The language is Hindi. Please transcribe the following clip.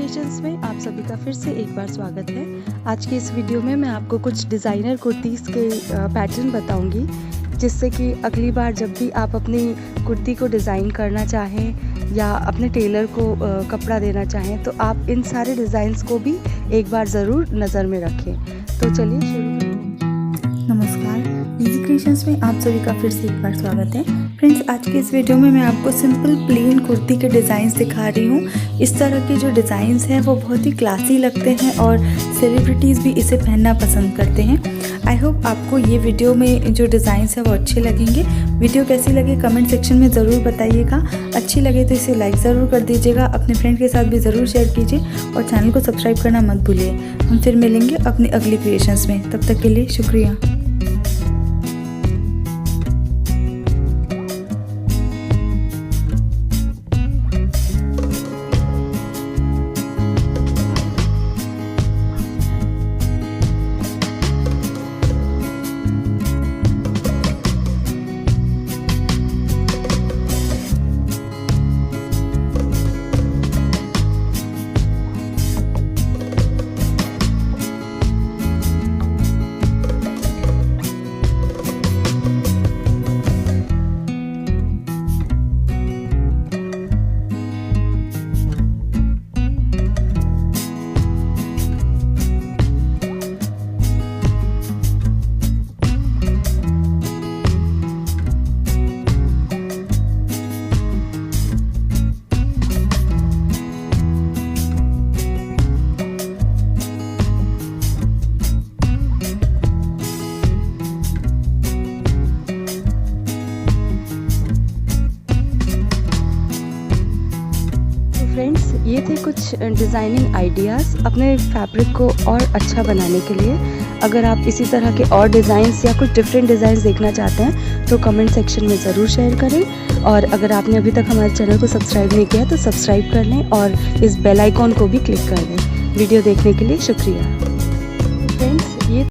क्रिएशंस में आप सभी का फिर से एक बार स्वागत है। आज की इस वीडियो में मैं आपको कुछ डिज़ाइनर कुर्तीज़ के पैटर्न बताऊंगी, जिससे कि अगली बार जब भी आप अपनी कुर्ती को डिज़ाइन करना चाहें या अपने टेलर को कपड़ा देना चाहें तो आप इन सारे डिज़ाइंस को भी एक बार ज़रूर नज़र में रखें। तो चलिए शुरू करें। नमस्कार, इजी क्रिएशंस में आप सभी का फिर से एक बार स्वागत है। फ्रेंड्स, आज के इस वीडियो में मैं आपको सिंपल प्लेन कुर्ती के डिज़ाइंस दिखा रही हूँ। इस तरह के जो डिज़ाइंस हैं वो बहुत ही क्लासी लगते हैं और सेलिब्रिटीज़ भी इसे पहनना पसंद करते हैं। आई होप आपको ये वीडियो में जो डिज़ाइंस हैं वो अच्छे लगेंगे। वीडियो कैसी लगे कमेंट सेक्शन में ज़रूर बताइएगा। अच्छी लगे तो इसे लाइक ज़रूर कर दीजिएगा, अपने फ्रेंड के साथ भी ज़रूर शेयर कीजिए और चैनल को सब्सक्राइब करना मत भूलिए। हम फिर मिलेंगे अपनी अगली क्रिएशंस में, तब तक के लिए शुक्रिया। फ्रेंड्स, ये थे कुछ डिज़ाइनिंग आइडियाज़ अपने फैब्रिक को और अच्छा बनाने के लिए। अगर आप इसी तरह के और डिज़ाइंस या कुछ डिफरेंट डिज़ाइंस देखना चाहते हैं तो कमेंट सेक्शन में ज़रूर शेयर करें। और अगर आपने अभी तक हमारे चैनल को सब्सक्राइब नहीं किया तो सब्सक्राइब कर लें और इस बेल आइकॉन को भी क्लिक कर दें। वीडियो देखने के लिए शुक्रिया।